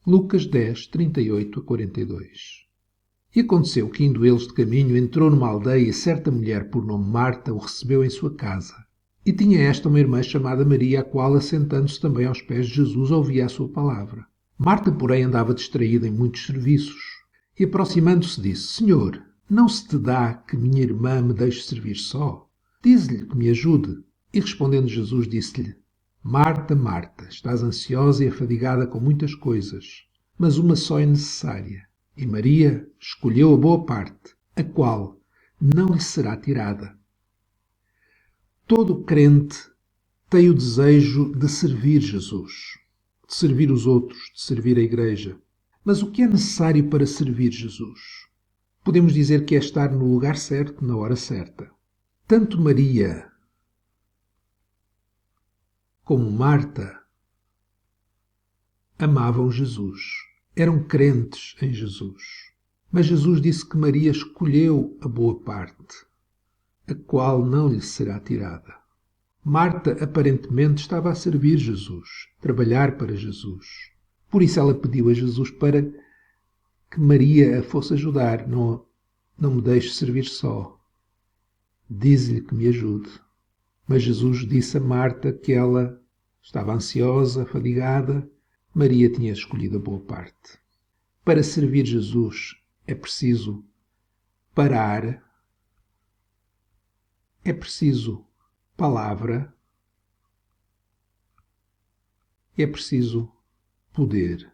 Lucas 10, 38 a 42. E aconteceu que, indo eles de caminho, entrou numa aldeia e certa mulher, por nome Marta, o recebeu em sua casa. E tinha esta uma irmã chamada Maria, a qual, assentando-se também aos pés de Jesus, ouvia a sua palavra. Marta, porém, andava distraída em muitos serviços. E, aproximando-se, disse: Senhor, não se te dá que minha irmã me deixe servir só? Dize-lhe que me ajude. E, respondendo Jesus, disse-lhe: Marta, Marta, estás ansiosa e afadigada com muitas coisas, mas uma só é necessária. E Maria escolheu a boa parte, a qual não lhe será tirada. Todo crente tem o desejo de servir Jesus, de servir os outros, de servir a Igreja. Mas o que é necessário para servir Jesus? Podemos dizer que é estar no lugar certo, na hora certa. Tanto Maria como Marta amavam Jesus, eram crentes em Jesus. Mas Jesus disse que Maria escolheu a boa parte, a qual não lhe será tirada. Marta aparentemente estava a servir Jesus, trabalhar para Jesus. Por isso ela pediu a Jesus para que Maria a fosse ajudar. Não me deixe servir só. Diz-lhe que me ajude. Mas Jesus disse a Marta que ela estava ansiosa, fadigada. Maria tinha escolhido a boa parte. Para servir Jesus é preciso parar, é preciso palavra, é preciso poder.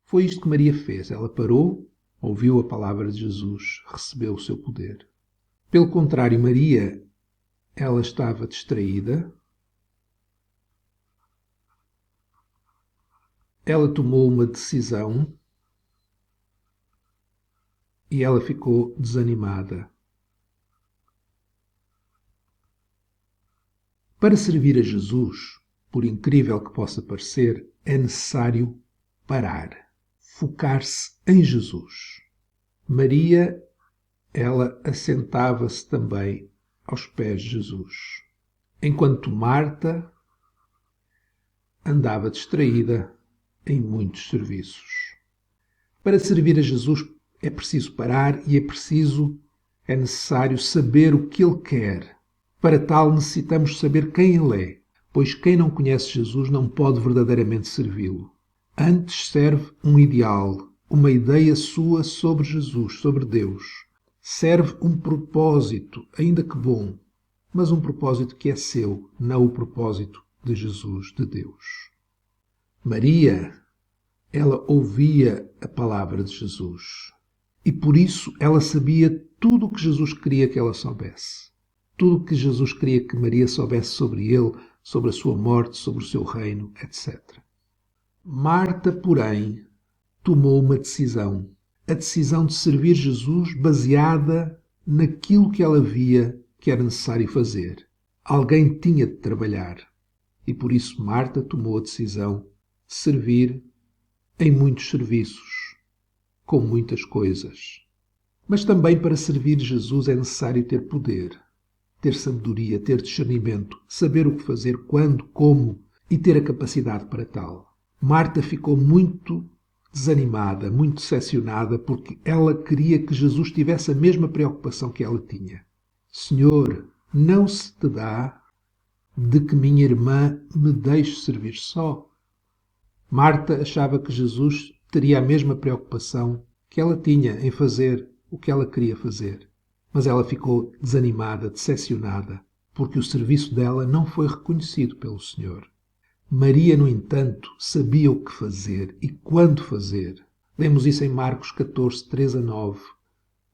Foi isto que Maria fez. Ela parou, ouviu a palavra de Jesus, recebeu o seu poder. Pelo contrário, Maria, ela estava distraída. Ela tomou uma decisão e ela ficou desanimada. Para servir a Jesus, por incrível que possa parecer, é necessário parar, focar-se em Jesus. Maria, ela assentava-se também aos pés de Jesus, enquanto Marta andava distraída em muitos serviços. Para servir a Jesus é preciso parar e é necessário saber o que Ele quer. Para tal necessitamos saber quem Ele é, pois quem não conhece Jesus não pode verdadeiramente servi-lo. Antes serve um ideal, uma ideia sua sobre Jesus, sobre Deus. Serve um propósito, ainda que bom, mas um propósito que é seu, não o propósito de Jesus, de Deus. Maria, ela ouvia a palavra de Jesus e por isso ela sabia tudo o que Jesus queria que ela soubesse. Tudo o que Jesus queria que Maria soubesse sobre ele, sobre a sua morte, sobre o seu reino, etc. Marta, porém, tomou uma decisão. A decisão de servir Jesus baseada naquilo que ela via que era necessário fazer. Alguém tinha de trabalhar. E por isso Marta tomou a decisão de servir em muitos serviços, com muitas coisas. Mas também para servir Jesus é necessário ter poder, ter sabedoria, ter discernimento, saber o que fazer, quando, como e ter a capacidade para tal. Marta ficou muito desanimada, muito decepcionada, porque ela queria que Jesus tivesse a mesma preocupação que ela tinha. Senhor, não se te dá de que minha irmã me deixe servir só? Marta achava que Jesus teria a mesma preocupação que ela tinha em fazer o que ela queria fazer. Mas ela ficou desanimada, decepcionada, porque o serviço dela não foi reconhecido pelo Senhor. Maria, no entanto, sabia o que fazer e quando fazer. Lemos isso em Marcos 14, 3 a 9,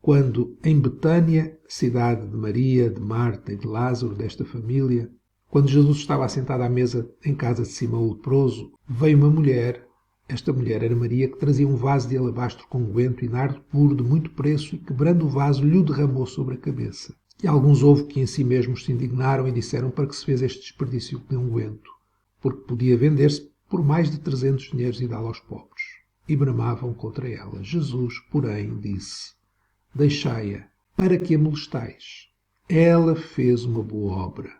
quando em Betânia, cidade de Maria, de Marta e de Lázaro, desta família, quando Jesus estava assentado à mesa em casa de Simão o leproso, veio uma mulher, esta mulher era Maria, que trazia um vaso de alabastro com unguento e nardo puro de muito preço e, quebrando o vaso, lhe o derramou sobre a cabeça. E alguns houve que em si mesmos se indignaram e disseram: para que se fez este desperdício de unguento? Porque podia vender-se por mais de 300 dinheiros e dá-lo aos pobres. E bramavam contra ela. Jesus, porém, disse: deixai-a, para que a molestais? Ela fez uma boa obra,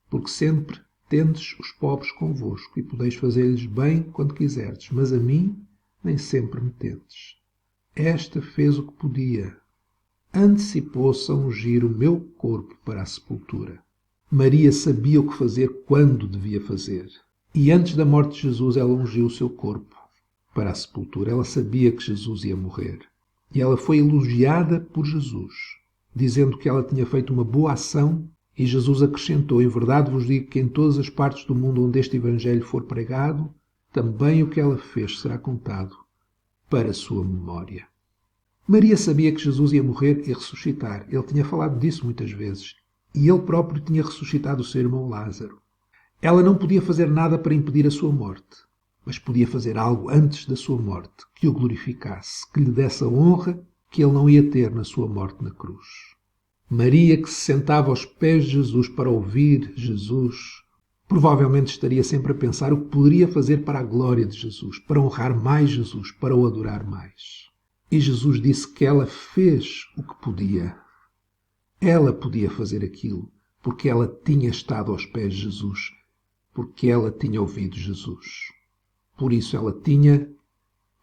porque sempre tendes os pobres convosco, e podeis fazer-lhes bem quando quiserdes, mas a mim nem sempre me tendes. Esta fez o que podia. Antecipou-se a ungir o meu corpo para a sepultura. Maria sabia o que fazer quando devia fazer. E antes da morte de Jesus, ela ungiu o seu corpo para a sepultura. Ela sabia que Jesus ia morrer. E ela foi elogiada por Jesus, dizendo que ela tinha feito uma boa ação. E Jesus acrescentou: em verdade vos digo que em todas as partes do mundo onde este Evangelho for pregado, também o que ela fez será contado para a sua memória. Maria sabia que Jesus ia morrer e ressuscitar. Ele tinha falado disso muitas vezes. E ele próprio tinha ressuscitado o seu irmão Lázaro. Ela não podia fazer nada para impedir a sua morte, mas podia fazer algo antes da sua morte, que o glorificasse, que lhe desse a honra que ele não ia ter na sua morte na cruz. Maria, que se sentava aos pés de Jesus para ouvir Jesus, provavelmente estaria sempre a pensar o que poderia fazer para a glória de Jesus, para honrar mais Jesus, para o adorar mais. E Jesus disse que ela fez o que podia. Ela podia fazer aquilo, porque ela tinha estado aos pés de Jesus, porque ela tinha ouvido Jesus. Por isso ela tinha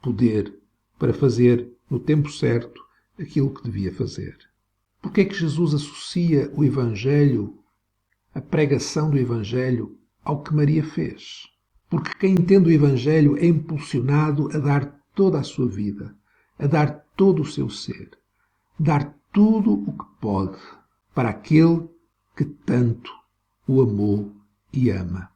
poder para fazer, no tempo certo, aquilo que devia fazer. Porque é que Jesus associa o Evangelho, a pregação do Evangelho, ao que Maria fez? Porque quem entende o Evangelho é impulsionado a dar toda a sua vida, a dar todo o seu ser, dar tudo o que pode para aquele que tanto o amou e ama.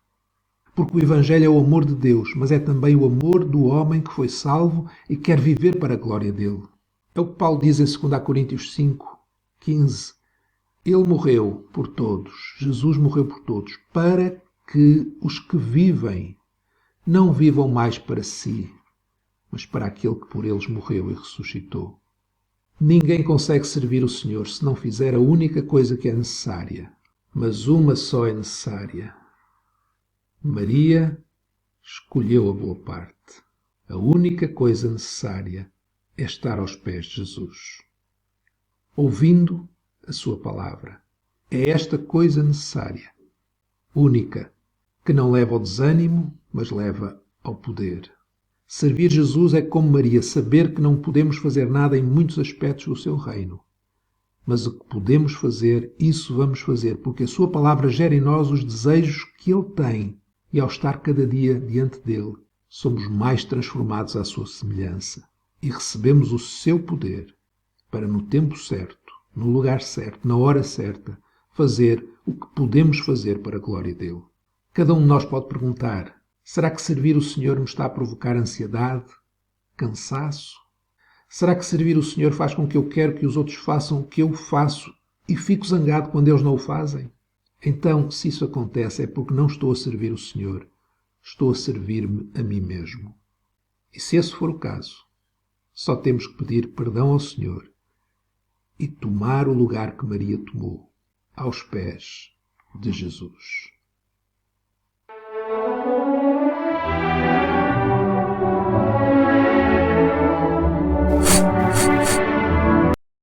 Porque o Evangelho é o amor de Deus, mas é também o amor do homem que foi salvo e quer viver para a glória dele. É o que Paulo diz em 2 Coríntios 5:15. Ele morreu por todos, Jesus morreu por todos, para que os que vivem não vivam mais para si, mas para aquele que por eles morreu e ressuscitou. Ninguém consegue servir o Senhor se não fizer a única coisa que é necessária, mas uma só é necessária. Maria escolheu a boa parte. A única coisa necessária é estar aos pés de Jesus, ouvindo a sua palavra. É esta coisa necessária, única, que não leva ao desânimo, mas leva ao poder. Servir Jesus é como Maria, saber que não podemos fazer nada em muitos aspectos do seu reino. Mas o que podemos fazer, isso vamos fazer, porque a sua palavra gera em nós os desejos que ele tem. E ao estar cada dia diante dele, somos mais transformados à sua semelhança. E recebemos o seu poder para, no tempo certo, no lugar certo, na hora certa, fazer o que podemos fazer para a glória dele. Cada um de nós pode perguntar: será que servir o Senhor me está a provocar ansiedade, cansaço? Será que servir o Senhor faz com que eu quero que os outros façam o que eu faço e fico zangado quando eles não o fazem? Então, se isso acontece, é porque não estou a servir o Senhor, estou a servir-me a mim mesmo. E se esse for o caso, só temos que pedir perdão ao Senhor e tomar o lugar que Maria tomou, aos pés de Jesus.